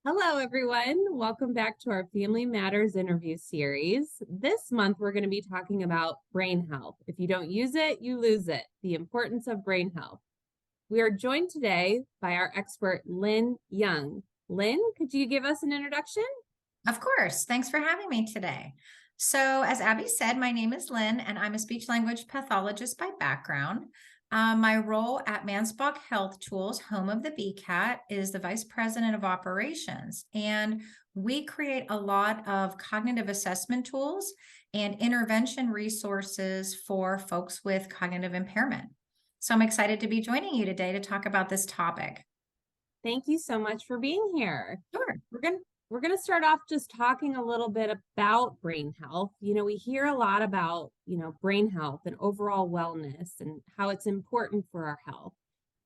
Hello, everyone. Welcome back to our Family Matters interview series. This month, we're going to be talking about brain health. If you don't use it, you lose it. The importance of brain health. We are joined today by our expert, Lynn Young. Lynn, could you give us an introduction? Of course. Thanks for having me today. So, as Abby said, my name is Lynn, and I'm a speech language pathologist by background. My role at Mansbach Health Tools, home of the BCAT, is the Vice President of Operations. And we create a lot of cognitive assessment tools and intervention resources for folks with cognitive impairment. So, I'm excited to be joining you today to talk about this topic. Thank you so much for being here. Sure. We're going to start off just talking a little bit about brain health. We hear a lot about, brain health and overall wellness and how it's important for our health.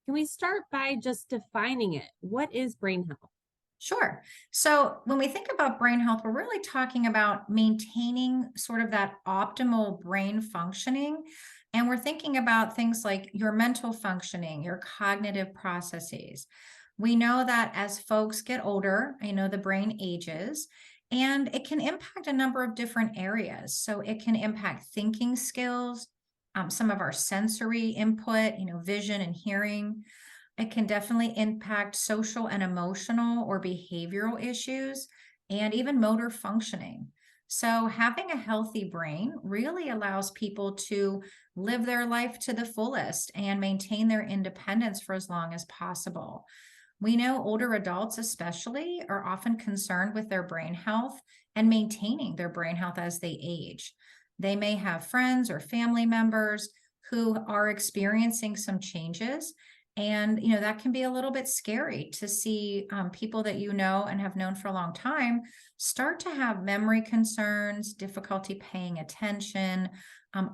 Can we start by just defining it? What is brain health? Sure. So when we think about brain health, we're really talking about maintaining sort of that optimal brain functioning. And we're thinking about things like your mental functioning, your cognitive processes. We know that as folks get older, the brain ages and it can impact a number of different areas. So it can impact thinking skills, some of our sensory input, vision and hearing. It can definitely impact social and emotional or behavioral issues and even motor functioning. So, having a healthy brain really allows people to live their life to the fullest and maintain their independence for as long as possible. We know older adults, especially, are often concerned with their brain health and maintaining their brain health as they age. They may have friends or family members who are experiencing some changes, and that can be a little bit scary to see people that you know and have known for a long time start to have memory concerns, difficulty paying attention,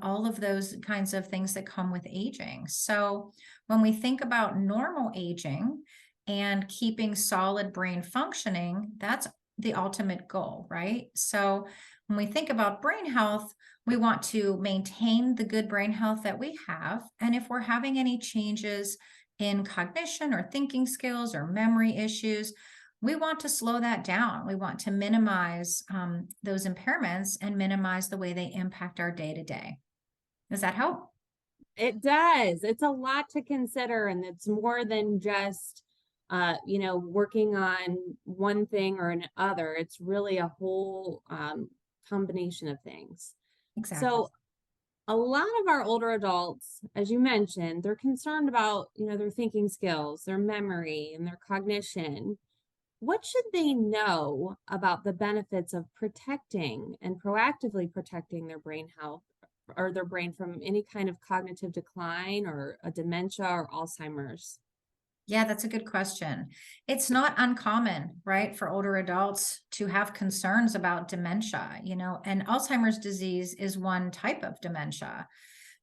all of those kinds of things that come with aging. So when we think about normal aging and keeping solid brain functioning, that's the ultimate goal, right? So when we think about brain health, we want to maintain the good brain health that we have. And if we're having any changes in cognition or thinking skills or memory issues, we want to slow that down. We want to minimize those impairments and minimize the way they impact our day to day. Does that help? It does. It's a lot to consider, and it's more than just working on one thing or another. It's really a whole combination of things. Exactly. So a lot of our older adults, as you mentioned, they're concerned about, their thinking skills, their memory, and their cognition. What should they know about the benefits of protecting and proactively protecting their brain health or their brain from any kind of cognitive decline or a dementia or Alzheimer's? Yeah, that's a good question. It's not uncommon, right, for older adults to have concerns about dementia, and Alzheimer's disease is one type of dementia.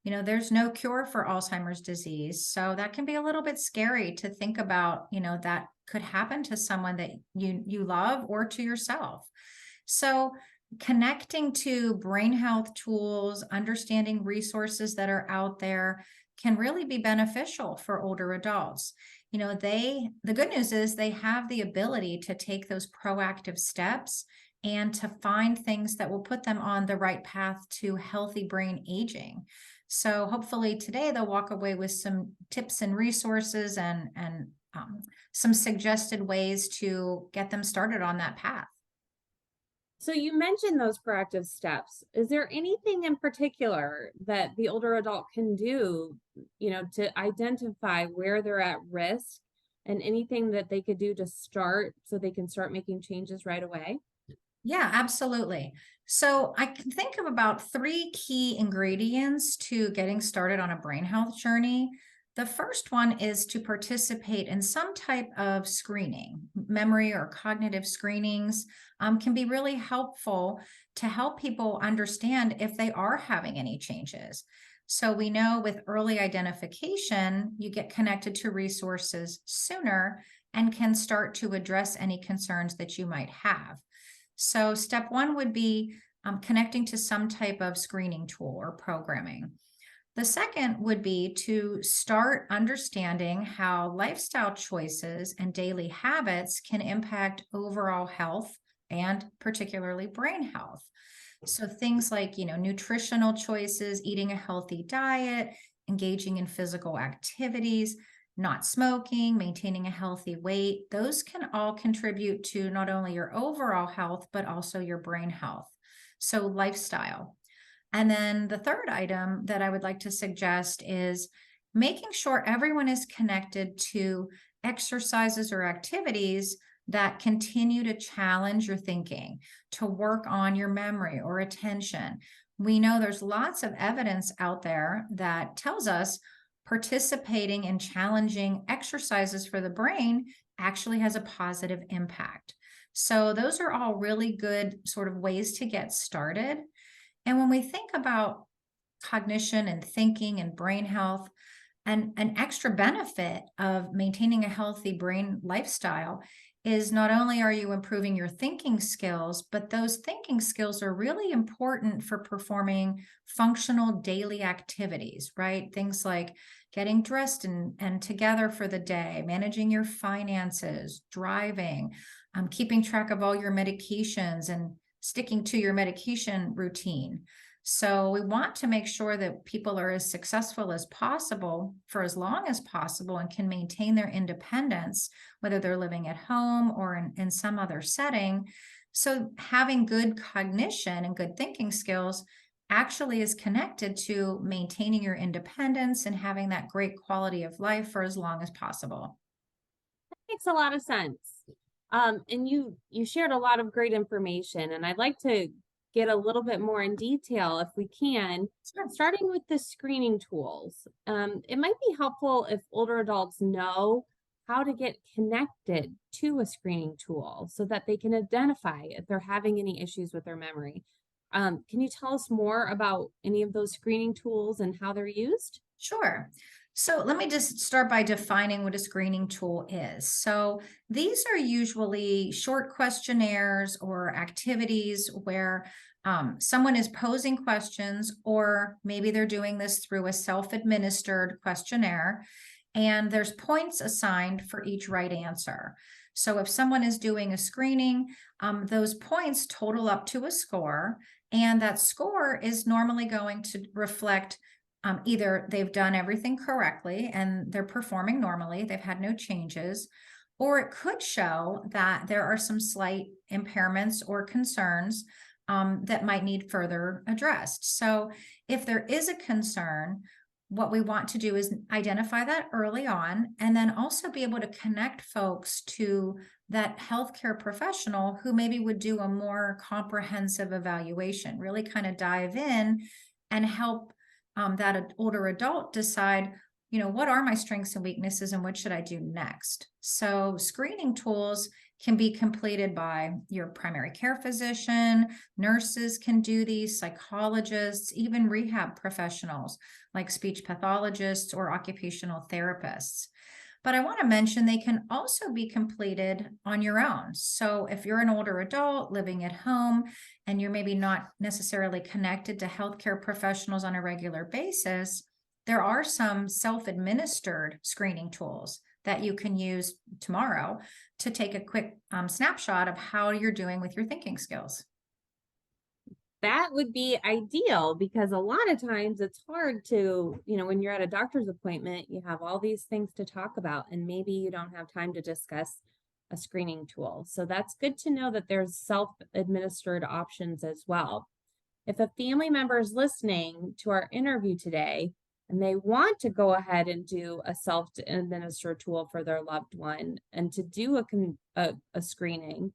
There's no cure for Alzheimer's disease. So that can be a little bit scary to think about, that could happen to someone that you love or to yourself. So connecting to brain health tools, understanding resources that are out there can really be beneficial for older adults. The good news is they have the ability to take those proactive steps and to find things that will put them on the right path to healthy brain aging. So hopefully today they'll walk away with some tips and resources and some suggested ways to get them started on that path. So you mentioned those proactive steps. Is there anything in particular that the older adult can do, to identify where they're at risk and anything that they could do to start so they can start making changes right away? Yeah, absolutely. So I can think of about three key ingredients to getting started on a brain health journey. The first one is to participate in some type of screening. Memory or cognitive screenings can be really helpful to help people understand if they are having any changes. So we know with early identification, you get connected to resources sooner and can start to address any concerns that you might have. So, step one would be connecting to some type of screening tool or programming. The second would be to start understanding how lifestyle choices and daily habits can impact overall health and particularly brain health. So things like, nutritional choices, eating a healthy diet, engaging in physical activities, not smoking, maintaining a healthy weight, those can all contribute to not only your overall health, but also your brain health. So lifestyle. And then the third item that I would like to suggest is making sure everyone is connected to exercises or activities that continue to challenge your thinking, to work on your memory or attention. We know there's lots of evidence out there that tells us participating in challenging exercises for the brain actually has a positive impact. So those are all really good sort of ways to get started. And when we think about cognition and thinking and brain health, and an extra benefit of maintaining a healthy brain lifestyle is not only are you improving your thinking skills, but those thinking skills are really important for performing functional daily activities, right? Things like getting dressed and together for the day, managing your finances, driving, keeping track of all your medications and sticking to your medication routine. So we want to make sure that people are as successful as possible for as long as possible and can maintain their independence, whether they're living at home or in some other setting. So having good cognition and good thinking skills actually is connected to maintaining your independence and having that great quality of life for as long as possible. Makes a lot of sense. And you shared a lot of great information, and I'd like to get a little bit more in detail if we can, Sure. starting with the screening tools. It might be helpful if older adults know how to get connected to a screening tool so that they can identify if they're having any issues with their memory. Can you tell us more about any of those screening tools and how they're used? Sure. So let me just start by defining what a screening tool is. So these are usually short questionnaires or activities where someone is posing questions, or maybe they're doing this through a self-administered questionnaire, and there's points assigned for each right answer. So if someone is doing a screening, those points total up to a score, and that score is normally going to reflect either they've done everything correctly and they're performing normally, they've had no changes, or it could show that there are some slight impairments or concerns that might need further addressed. So if there is a concern, what we want to do is identify that early on and then also be able to connect folks to that healthcare professional who maybe would do a more comprehensive evaluation, really kind of dive in and help that older adult decide, what are my strengths and weaknesses and what should I do next? So screening tools can be completed by your primary care physician, nurses can do these, psychologists, even rehab professionals like speech pathologists or occupational therapists. But I want to mention they can also be completed on your own. So if you're an older adult living at home and you're maybe not necessarily connected to healthcare professionals on a regular basis, there are some self-administered screening tools that you can use tomorrow to take a quick snapshot of how you're doing with your thinking skills. That would be ideal because a lot of times it's hard to, when you're at a doctor's appointment, you have all these things to talk about, and maybe you don't have time to discuss a screening tool. So that's good to know that there's self-administered options as well. If a family member is listening to our interview today and they want to go ahead and do a self-administered tool for their loved one and to do a screening,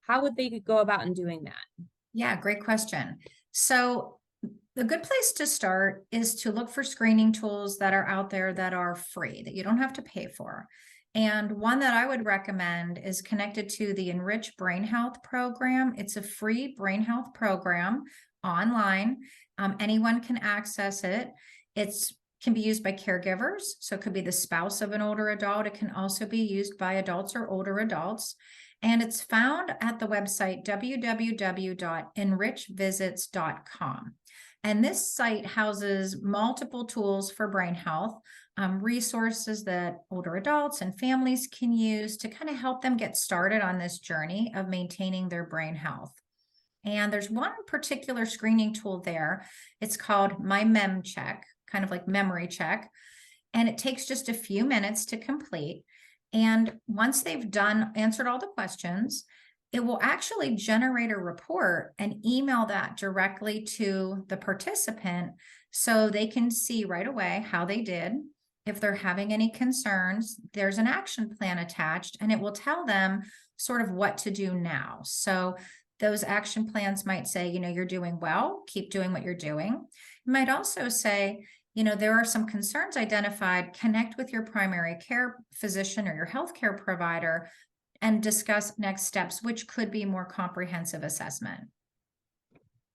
how would they go about in doing that? Yeah, great question. So the good place to start is to look for screening tools that are out there that are free, that you don't have to pay for. And one that I would recommend is connected to the ENRICH Brain Health Program. It's a free brain health program online. Anyone can access it. It's can be used by caregivers. So it could be the spouse of an older adult. It can also be used by adults or older adults. And it's found at the website www.enrichvisits.com. And this site houses multiple tools for brain health, resources that older adults and families can use to kind of help them get started on this journey of maintaining their brain health. And there's one particular screening tool there. It's called My Mem Check, kind of like memory check. And it takes just a few minutes to complete. And once they've answered all the questions, it will actually generate a report and email that directly to the participant so they can see right away how they did. If they're having any concerns, there's an action plan attached, and it will tell them sort of what to do now. So those action plans might say, you're doing well, keep doing what you're doing. It might also say, there are some concerns identified, connect with your primary care physician or your healthcare provider and discuss next steps, which could be more comprehensive assessment.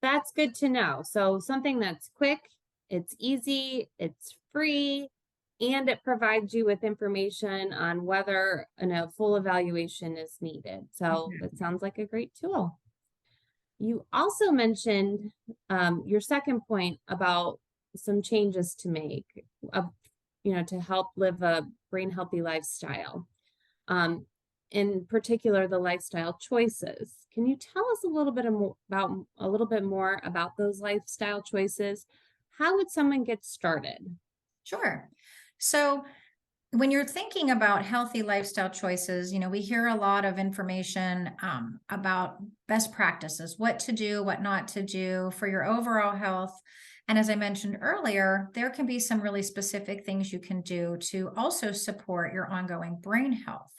That's good to know. So something that's quick, it's easy, it's free, and it provides you with information on whether a full evaluation is needed. So that sounds like a great tool. You also mentioned your second point about some changes to make, to help live a brain healthy lifestyle. In particular, the lifestyle choices. Can you tell us a little bit more about those lifestyle choices? How would someone get started? Sure. So when you're thinking about healthy lifestyle choices, we hear a lot of information about best practices, what to do, what not to do for your overall health. And as I mentioned earlier, there can be some really specific things you can do to also support your ongoing brain health.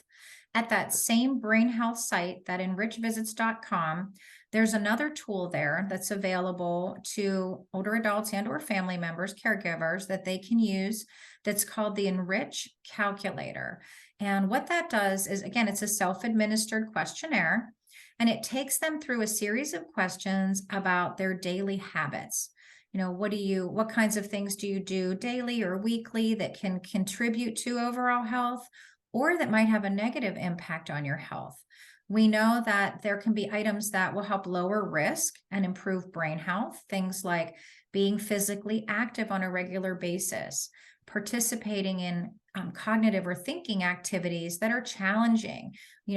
At that same brain health site, that enrichvisits.com, there's another tool there that's available to older adults and or family members, caregivers, that they can use, that's called the ENRICH calculator. And what that does is, again, it's a self-administered questionnaire, and it takes them through a series of questions about their daily habits. What kinds of things do you do daily or weekly that can contribute to overall health, or that might have a negative impact on your health? We know that there can be items that will help lower risk and improve brain health, things like being physically active on a regular basis, participating in cognitive or thinking activities that are challenging,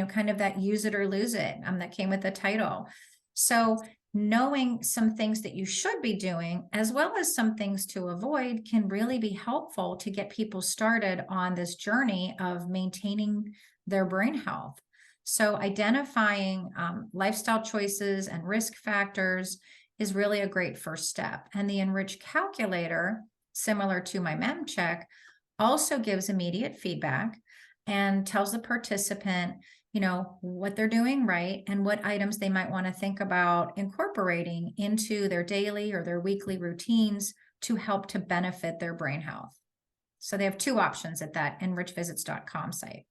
kind of that use it or lose it that came with the title. So knowing some things that you should be doing, as well as some things to avoid, can really be helpful to get people started on this journey of maintaining their brain health. So identifying lifestyle choices and risk factors is really a great first step. And the ENRICH calculator, similar to my MEM check, also gives immediate feedback and tells the participant, what they're doing right and what items they might want to think about incorporating into their daily or their weekly routines to help to benefit their brain health. So they have two options at that enrichvisits.com site.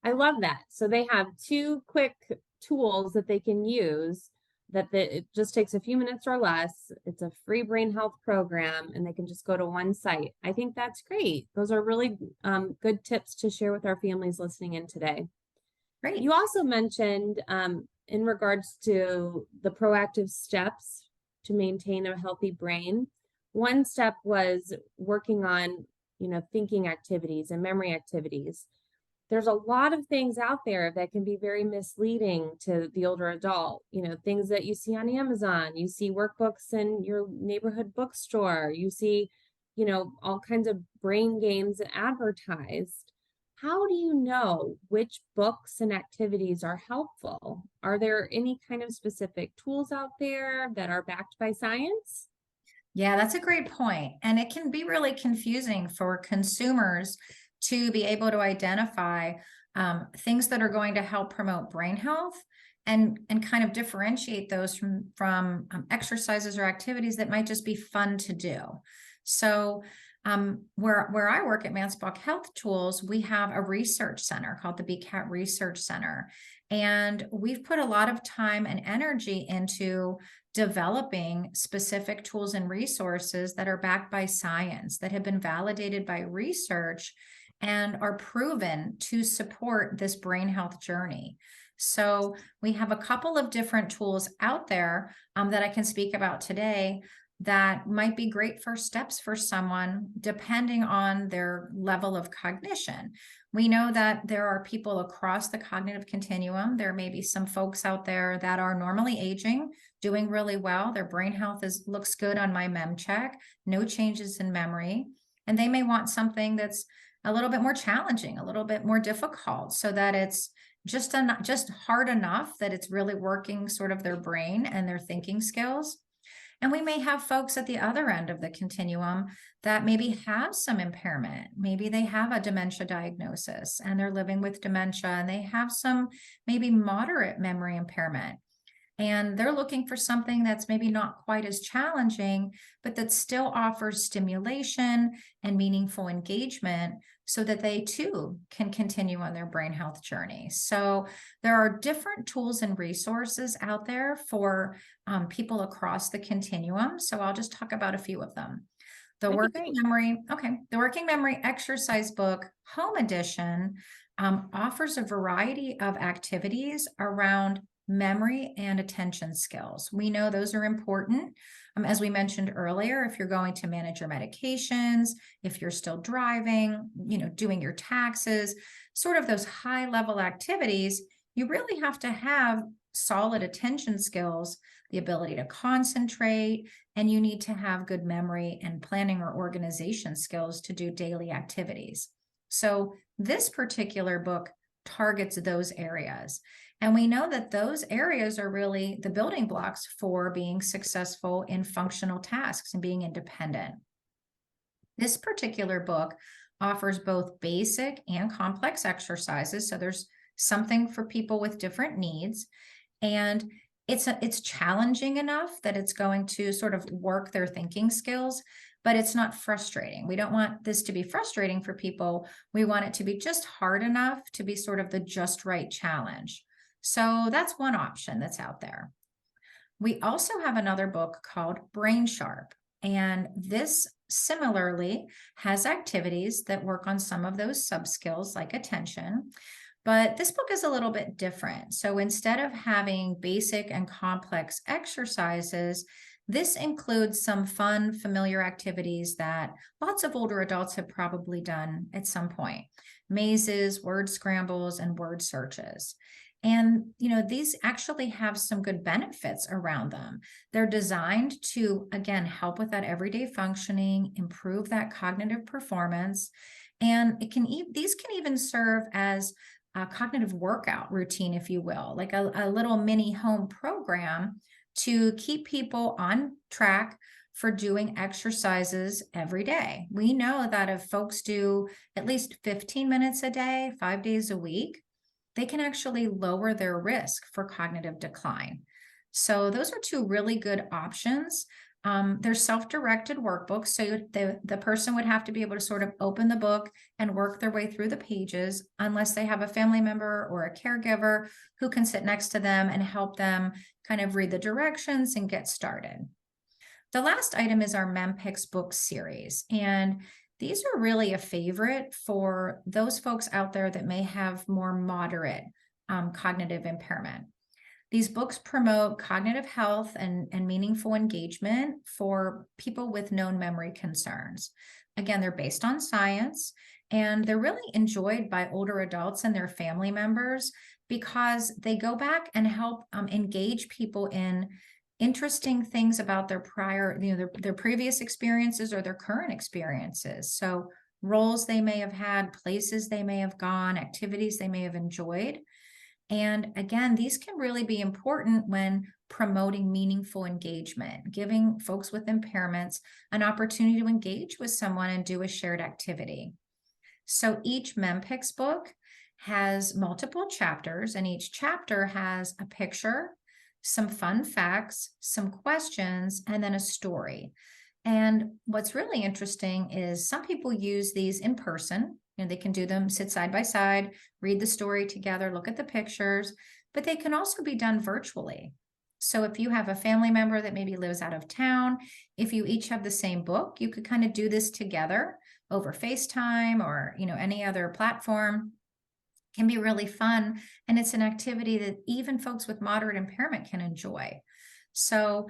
I love that. So they have two quick tools that they can use that it just takes a few minutes or less. It's a free brain health program, and they can just go to one site. I think that's great. Those are really good tips to share with our families listening in today. Great. You also mentioned in regards to the proactive steps to maintain a healthy brain. One step was working on, thinking activities and memory activities. There's a lot of things out there that can be very misleading to the older adult, things that you see on Amazon, you see workbooks in your neighborhood bookstore, you see, all kinds of brain games advertised. How do you know which books and activities are helpful? Are there any kind of specific tools out there that are backed by science? Yeah, that's a great point. And it can be really confusing for consumers to be able to identify things that are going to help promote brain health and kind of differentiate those from exercises or activities that might just be fun to do. So where I work at Mansbach Health Tools, we have a research center called the BCAT Research Center. And we've put a lot of time and energy into developing specific tools and resources that are backed by science, that have been validated by research and are proven to support this brain health journey. So we have a couple of different tools out there that I can speak about today. that might be great first steps for someone depending on their level of cognition. We know that there are people across the cognitive continuum. There may be some folks out there that are normally aging, doing really well. Their brain health looks good on my mem check, no changes in memory. And they may want something that's a little bit more challenging, a little bit more difficult, so that it's just hard enough that it's really working sort of their brain and their thinking skills. And we may have folks at the other end of the continuum that maybe have some impairment. Maybe they have a dementia diagnosis and they're living with dementia, and they have some maybe moderate memory impairment. And they're looking for something that's maybe not quite as challenging, but that still offers stimulation and meaningful engagement so that they too can continue on their brain health journey. So there are different tools and resources out there for people across the continuum. So I'll just talk about a few of them. The That'd be Working great. Memory, okay, the Working Memory Exercise Book Home Edition offers a variety of activities around memory and attention skills. We know those are important. As we mentioned earlier, if you're going to manage your medications, if you're still driving, doing your taxes, sort of those high level activities, you really have to have solid attention skills, the ability to concentrate, and you need to have good memory and planning or organization skills to do daily activities. So this particular book targets those areas. And we know that those areas are really the building blocks for being successful in functional tasks and being independent. This particular book offers both basic and complex exercises. So there's something for people with different needs. And it's challenging enough that it's going to sort of work their thinking skills, but it's not frustrating. We don't want this to be frustrating for people. We want it to be just hard enough to be sort of the just right challenge. So that's one option that's out there. We also have another book called Brain Sharp, and this similarly has activities that work on some of those sub-skills like attention, but this book is a little bit different. So instead of having basic and complex exercises, this includes some fun, familiar activities that lots of older adults have probably done at some point: mazes, word scrambles, and word searches. And, these actually have some good benefits around them. They're designed to, again, help with that everyday functioning, improve that cognitive performance. And these can even serve as a cognitive workout routine, if you will, like a little mini home program to keep people on track for doing exercises every day. We know that if folks do at least 15 minutes a day, 5 days a week, they can actually lower their risk for cognitive decline. So those are two really good options. They're self-directed workbooks, so the person would have to be able to sort of open the book and work their way through the pages, unless they have a family member or a caregiver who can sit next to them and help them kind of read the directions and get started. The last item is our MEMPICS book series, and these are really a favorite for those folks out there that may have more moderate cognitive impairment. These books promote cognitive health and meaningful engagement for people with known memory concerns. Again, they're based on science, and they're really enjoyed by older adults and their family members because they go back and help engage people in interesting things about their their previous experiences or their current experiences. So roles they may have had, places they may have gone, activities they may have enjoyed. And again, these can really be important when promoting meaningful engagement, giving folks with impairments an opportunity to engage with someone and do a shared activity. So each MEMPICS book has multiple chapters, and each chapter has a picture, some fun facts, some questions, and then a story. And what's really interesting is some people use these in person. They can do them, sit side by side, read the story together, look at the pictures, but they can also be done virtually. So if you have a family member that maybe lives out of town, if you each have the same book, you could kind of do this together over FaceTime or, any other platform. Can be really fun, and it's an activity that even folks with moderate impairment can enjoy. So,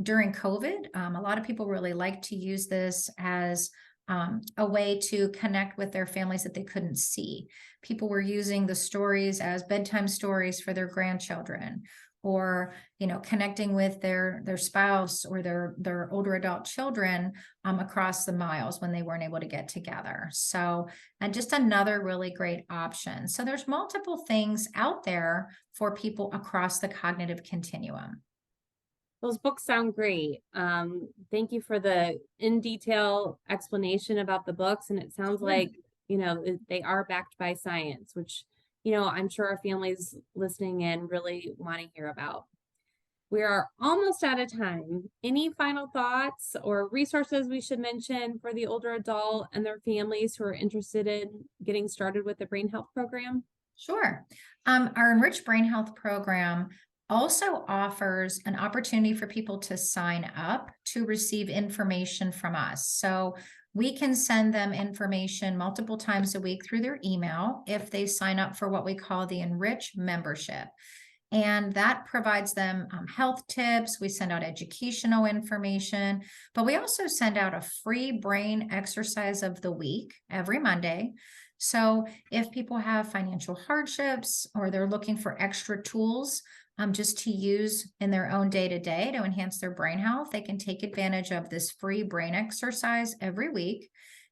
during COVID, a lot of people really like to use this as a way to connect with their families that they couldn't see. People were using the stories as bedtime stories for their grandchildren, or connecting with their spouse or their older adult children across the miles when they weren't able to get together. So, and just another really great option. So there's multiple things out there for people across the cognitive continuum. Those books sound great. Thank you for the in detail explanation about the books. And it sounds Sure. like, they are backed by science, which, I'm sure our families listening in really want to hear about. We are almost out of time. Any final thoughts or resources we should mention for the older adult and their families who are interested in getting started with the brain health program? Sure. Our Enrich Brain Health program also offers an opportunity for people to sign up to receive information from us. So we can send them information multiple times a week through their email if they sign up for what we call the Enrich membership. And that provides them health tips. We send out educational information, but we also send out a free brain exercise of the week every Monday. So if people have financial hardships or they're looking for extra tools just to use in their own day to day to enhance their brain health, they can take advantage of this free brain exercise every week.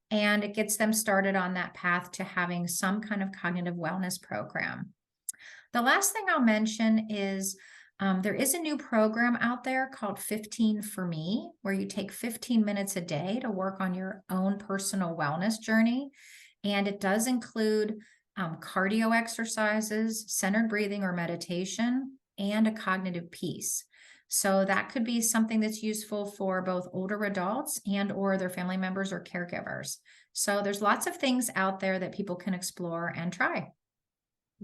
And it gets them started on that path to having some kind of cognitive wellness program. The last thing I'll mention is there is a new program out there called 15 for Me, where you take 15 minutes a day to work on your own personal wellness journey. And it does include cardio exercises, centered breathing or meditation, and a cognitive piece. So that could be something that's useful for both older adults and or their family members or caregivers. So there's lots of things out there that people can explore and try.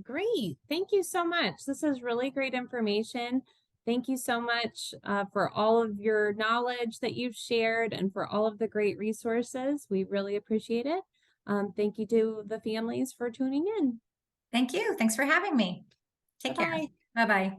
Great. Thank you so much. This is really great information. Thank you so much for all of your knowledge that you've shared and for all of the great resources. We really appreciate it. Thank you to the families for tuning in. Thank you. Thanks for having me. Bye Take care. bye. Bye bye.